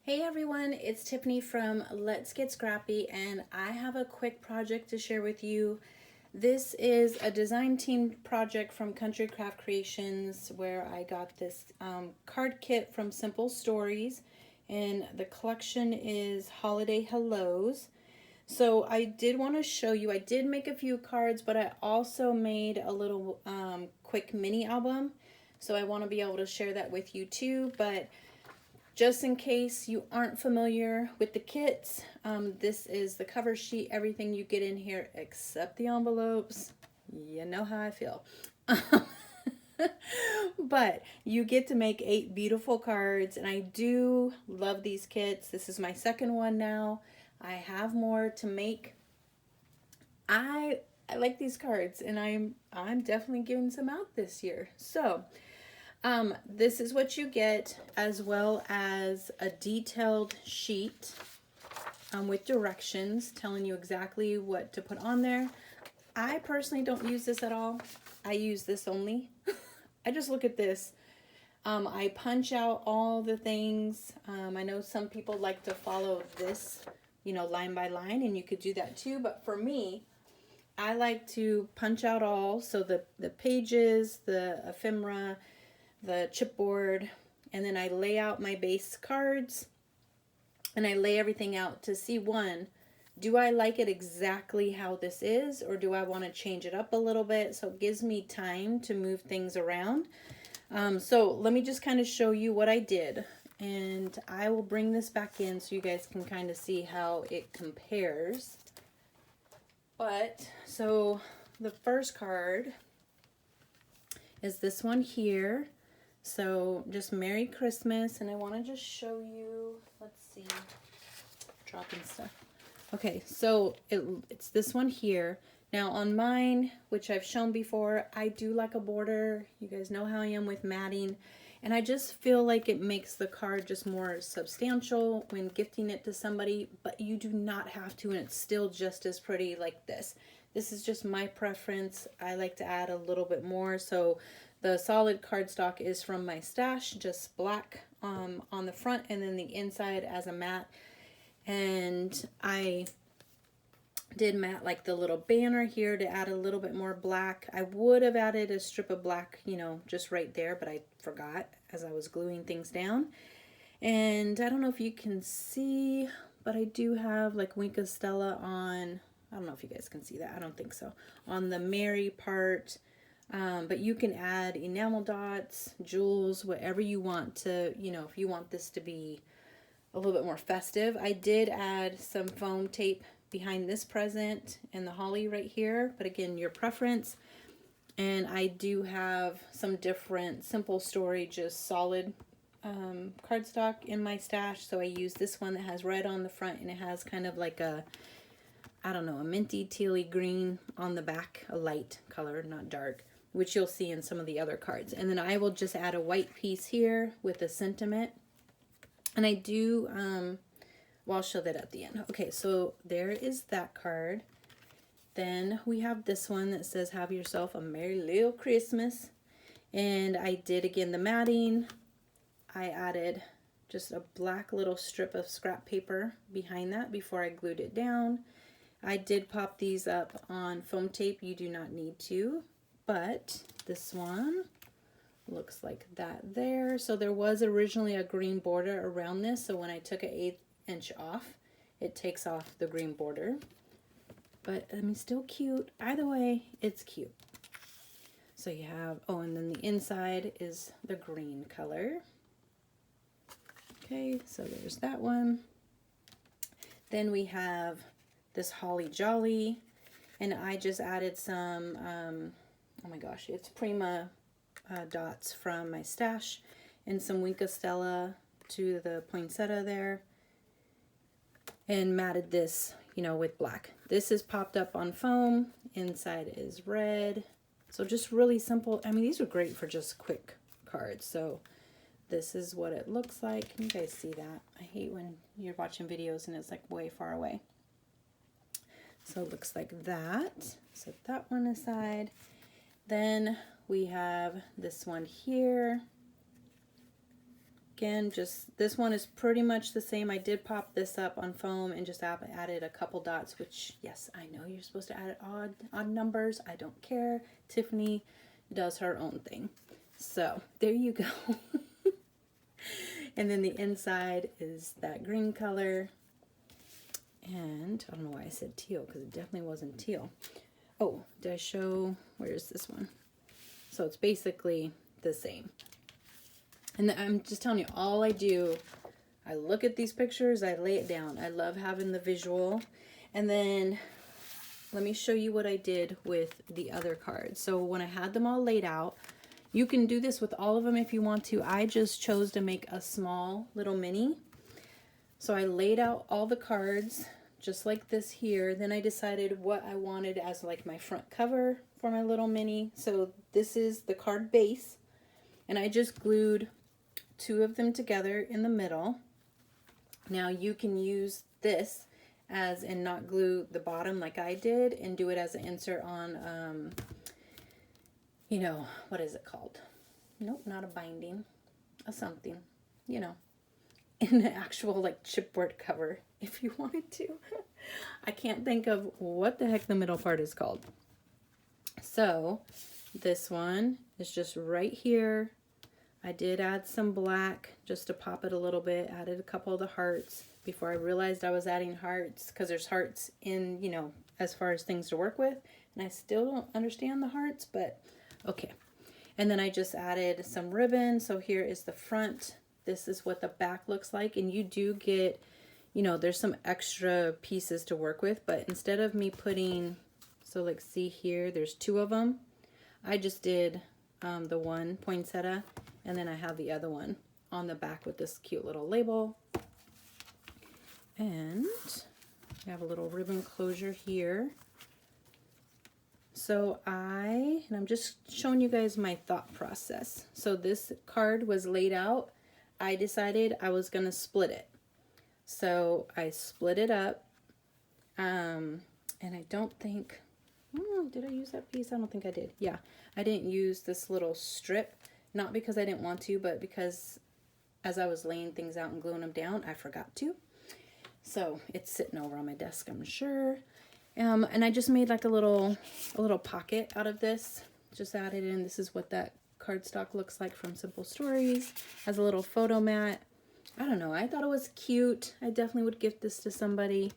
Hey everyone, it's Tiffany from Let's Get Scrappy, and I have a quick project to share with you. This is a design team project from Country Craft Creations where I got this card kit from Simple Stories, and the collection is Holiday Hellos. So I did want to show you, I did make a few cards, but I also made a little quick mini album. So I want to be able to share that with you too, but just in case you aren't familiar with the kits, this is the cover sheet, everything you get in here except the envelopes. You know how I feel. But you get to make 8 beautiful cards, and I do love these kits. This is my second one now. I have more to make. I like these cards, and I'm definitely giving some out this year. So this is what you get, as well as a detailed sheet with directions telling you exactly what to put on there. I personally don't use this at all. I use this only. I just look at this. I punch out all the things. I know some people like to follow this, line by line, and you could do that too. But for me, I like to punch out all. So the pages, the ephemera, the chipboard, and then I lay out my base cards, and I lay everything out to see, one, do I like it exactly how this is, or do I want to change it up a little bit? So it gives me time to move things around. So let me just kind of show you what I did, and I will bring this back in so you guys can kind of see how it compares. But so the first card is this one here. So just Merry Christmas, and I want to just show you, let's see, dropping stuff. Okay, so it's this one here. Now on mine, which I've shown before, I do like a border. You guys know how I am with matting, and I just feel like it makes the card just more substantial when gifting it to somebody, but you do not have to, and it's still just as pretty like this. This is just my preference. I like to add a little bit more, so the solid cardstock is from my stash, just black on the front, and then the inside as a matte. And I did matte like the little banner here to add a little bit more black. I would have added a strip of black, just right there, but I forgot as I was gluing things down. And I don't know if you can see, but I do have like Wink of Stella on, I don't know if you guys can see that, I don't think so, on the Mary part. But you can add enamel dots, jewels, whatever you want to, if you want this to be a little bit more festive. I did add some foam tape behind this present and the holly right here, but again, your preference. And I do have some different Simple Story, just solid cardstock in my stash. So I use this one that has red on the front, and it has kind of like a, I don't know, a minty tealy green on the back, a light color, not dark, which you'll see in some of the other cards. And then I will just add a white piece here with a sentiment. And I do, well, I'll show that at the end. Okay, so there is that card. Then we have this one that says, have yourself a merry little Christmas. And I did, again, the matting. I added just a black little strip of scrap paper behind that before I glued it down. I did pop these up on foam tape. You do not need to. But this one looks like that there. So there was originally a green border around this. So when I took an 1/8 inch off, it takes off the green border. But I mean, still cute. Either way, it's cute. So you have, oh, and then the inside is the green color. Okay, so there's that one. Then we have this Holly Jolly, and I just added some, oh my gosh, it's Prima dots from my stash, and some Wink of Stella to the poinsettia there, and matted this, with black. This is popped up on foam. Inside is red. So just really simple. I mean, these are great for just quick cards. So this is what it looks like. Can you guys see that? I hate when you're watching videos and it's like way far away. So it looks like that. Set that one aside. Then we have this one here. Again, just this one is pretty much the same. I did pop this up on foam and just added a couple dots, which, yes, I know you're supposed to add odd numbers. I don't care. Tiffany does her own thing. So there you go. And then the inside is that green color. And I don't know why I said teal, because it definitely wasn't teal. Oh, did I show, where's this one? So it's basically the same. And I'm just telling you, all I do, I look at these pictures, I lay it down. I love having the visual. And then let me show you what I did with the other cards. So when I had them all laid out, you can do this with all of them if you want to. I just chose to make a small little mini. So I laid out all the cards just like this here. Then I decided what I wanted as like my front cover for my little mini. So this is the card base. And I just glued 2 of them together in the middle. Now you can use this as, and not glue the bottom like I did, and do it as an insert on, you know, what is it called? Nope, not a binding, a something, you know, in the actual like chipboard cover if you wanted to. I can't think of what the heck the middle part is called. So this one is just right here. I did add some black just to pop it a little bit. Added a couple of the hearts before I realized I was adding hearts, because there's hearts in, you know, as far as things to work with. And I still don't understand the hearts, but okay. And then I just added some ribbon. So here is the front. This is what the back looks like. And you do get, you know, there's some extra pieces to work with. But instead of me putting, so like see here, there's 2 of them. I just did the one poinsettia. And then I have the other one on the back with this cute little label. And I have a little ribbon closure here. So I'm just showing you guys my thought process. So this card was laid out. I decided I was going to split it. So I split it up. And I don't think, did I use that piece? I don't think I did. Yeah, I didn't use this little strip. Not because I didn't want to, but because as I was laying things out and gluing them down, I forgot to. So it's sitting over on my desk, I'm sure. And I just made like a little pocket out of this. Just added in. This is what that cardstock looks like from Simple Stories. Has a little photo mat. I don't know. I thought it was cute. I definitely would gift this to somebody.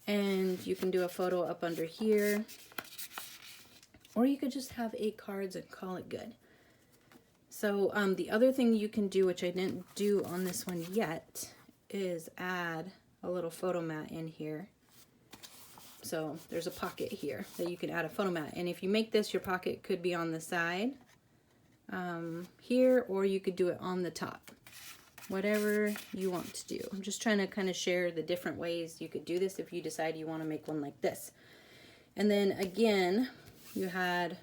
And you can do a photo up under here. Or you could just have 8 cards and call it good. So the other thing you can do, which I didn't do on this one yet, is add a little photo mat in here. So there's a pocket here that you can add a photo mat. And if you make this, your pocket could be on the side here, or you could do it on the top. Whatever you want to do. I'm just trying to kind of share the different ways you could do this if you decide you want to make one like this. And then again, you had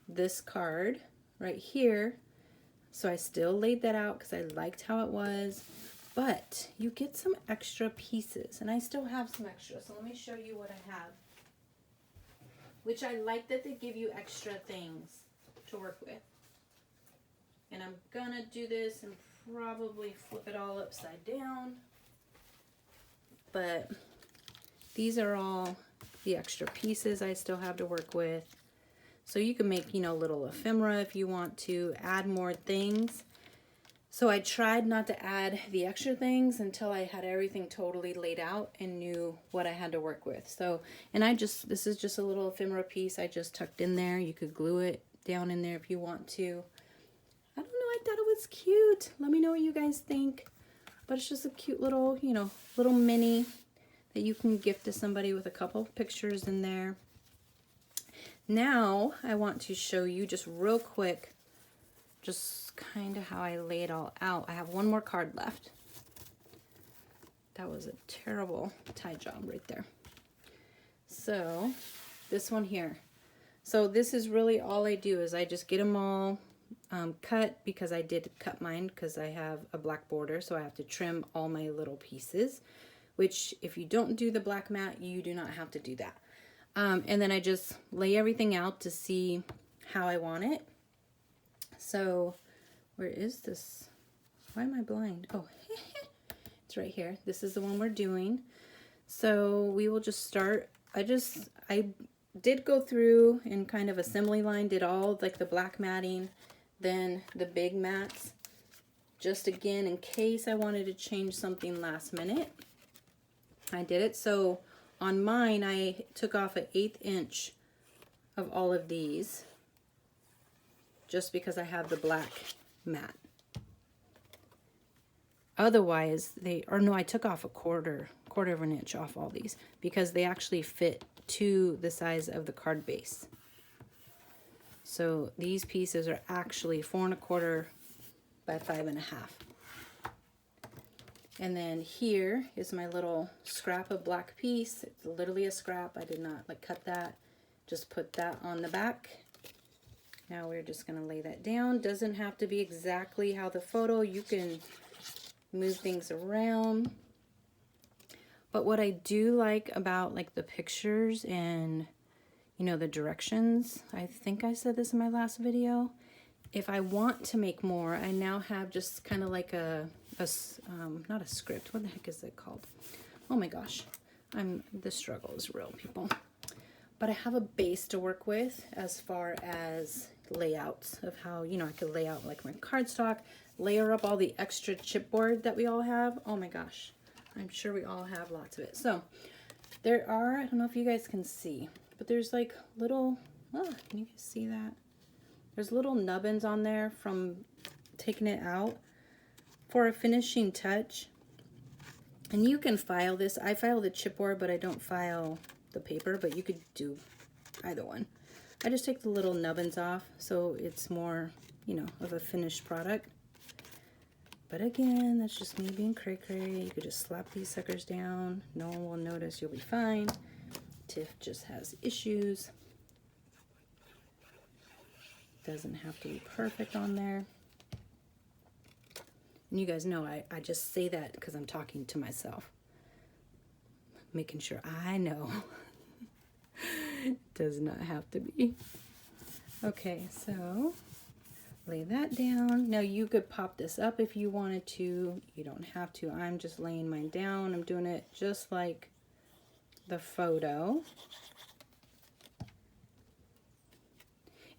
this card right here. So I still laid that out because I liked how it was, but you get some extra pieces, and I still have some extra. So let me show you what I have, which I like that they give you extra things to work with. And I'm gonna do this and probably flip it all upside down, but these are all the extra pieces I still have to work with. So you can make, you know, little ephemera if you want to add more things. So I tried not to add the extra things until I had everything totally laid out and knew what I had to work with. So, and this is just a little ephemera piece I just tucked in there. You could glue it down in there if you want to. I don't know, I thought it was cute. Let me know what you guys think. But it's just a cute little, you know, little mini that you can gift to somebody with a couple pictures in there. Now I want to show you just real quick, just kind of how I lay it all out. I have one more card left. That was a terrible tie job right there. So this one here. So this is really all I do is I just get them all cut, because I did cut mine because I have a black border, so I have to trim all my little pieces, which if you don't do the black mat, you do not have to do that. And then I just lay everything out to see how I want it. So where is this? Why am I blind? Oh, it's right here. This is the one we're doing. So we will just start. I did go through in kind of assembly line, did all like the black matting, then the big mats, just again in case I wanted to change something last minute. I did it. So on mine, I took off an 1/8 inch of all of these just because I have the black mat. Otherwise, I took off a quarter of an inch off all these because they actually fit to the size of the card base. So these pieces are actually 4 1/4 by 5 1/2. And then here is my little scrap of black piece. It's literally a scrap. I did not like cut that. Just put that on the back. Now we're just gonna lay that down. Doesn't have to be exactly how the photo. You can move things around. But what I do like about like the pictures and, you know, the directions, I think I said this in my last video. If I want to make more, I now have just kind of like not a script. What the heck is it called? Oh my gosh, the struggle is real, people. But I have a base to work with as far as layouts of how, you know, I could lay out like my cardstock, layer up all the extra chipboard that we all have. Oh my gosh, I'm sure we all have lots of it. So there are, I don't know if you guys can see, but there's like little, can you guys see that? There's little nubbins on there from taking it out for a finishing touch. And you can file this. I file the chipboard, but I don't file the paper, but you could do either one. I just take the little nubbins off so it's more, you know, of a finished product. But again, that's just me being cray-cray. You could just slap these suckers down. No one will notice. You'll be fine. Tiff just has issues. Doesn't have to be perfect on there. And you guys know I just say that because I'm talking to myself. Making sure I know. Does not have to be. Okay, so lay that down. Now you could pop this up if you wanted to. You don't have to. I'm just laying mine down. I'm doing it just like the photo.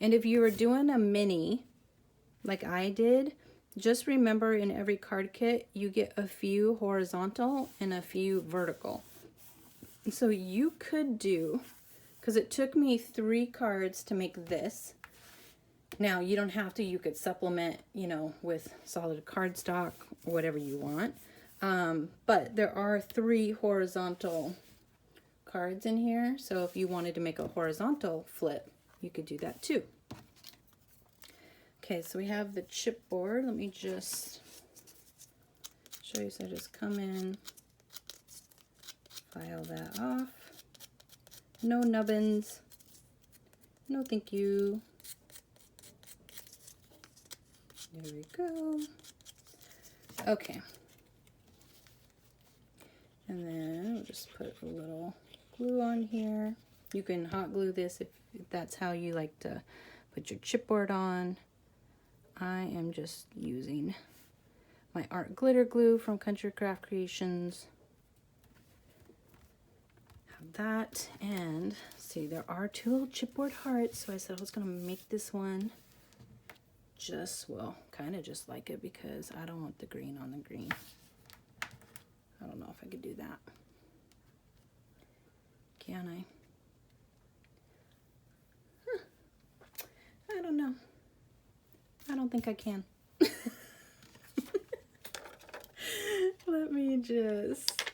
And if you were doing a mini, like I did, just remember in every card kit, you get a few horizontal and a few vertical. And so you could do, because it took me 3 cards to make this. Now, you don't have to. You could supplement, you know, with solid cardstock or whatever you want. But there are 3 horizontal cards in here. So if you wanted to make a horizontal flip, you could do that too. Okay, so we have the chipboard. Let me just show you. So I just come in, file that off. No nubbins. No thank you. There we go. Okay. And then we'll just put a little glue on here. You can hot glue this if that's how you like to put your chipboard on. I am just using my art glitter glue from Country Craft Creations. Have that, and see, there are 2 little chipboard hearts, so I said I was gonna make this one just, well, kind of just like it because I don't want the green on the green. I don't know if I could do that. Can I? I don't know. I don't think I can. Let me just,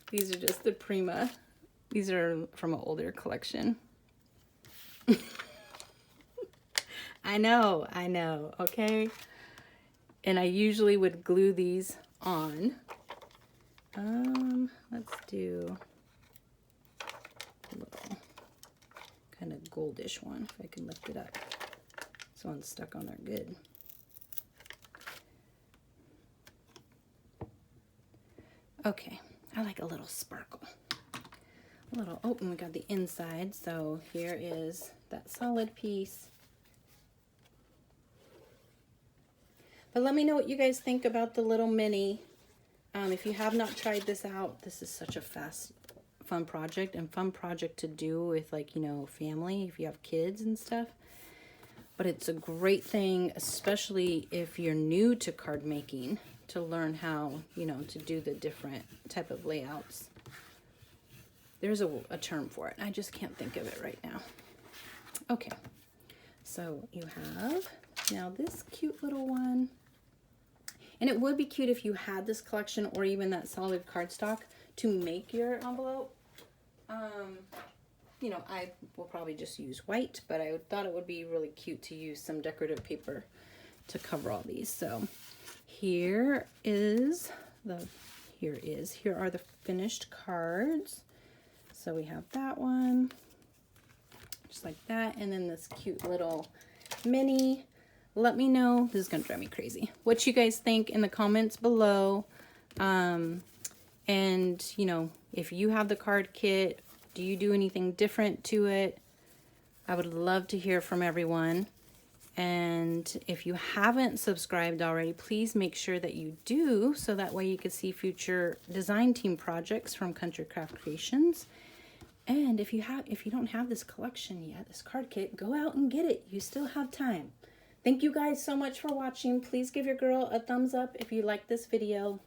these are just the Prima. These are from an older collection. I know, okay? And I usually would glue these on. Let's do a little kind of goldish one, if I can lift it up. This one's stuck on there good. Okay, I like a little sparkle. A little, oh, and we got the inside. So here is that solid piece. But let me know what you guys think about the little mini. If you have not tried this out, this is such a fun project, and fun project to do with, like, you know, family, if you have kids and stuff. But it's a great thing, especially if you're new to card making, to learn how, you know, to do the different type of layouts. There's a term for it. I just can't think of it right now. Okay, so you have now this cute little one. And it would be cute if you had this collection or even that solid cardstock to make your envelope. You know, I will probably just use white, but I thought it would be really cute to use some decorative paper to cover all these. So here are the finished cards. So we have that one, just like that, and then this cute little mini. Let me know, this is gonna drive me crazy, what you guys think in the comments below. And you know, if you have the card kit, do you do anything different to it? I would love to hear from everyone. And if you haven't subscribed already, please make sure that you do, so that way you can see future design team projects from Country Craft Creations. And if you don't have this collection yet, this card kit, go out and get it. You still have time. Thank you guys so much for watching. Please give your girl a thumbs up if you like this video.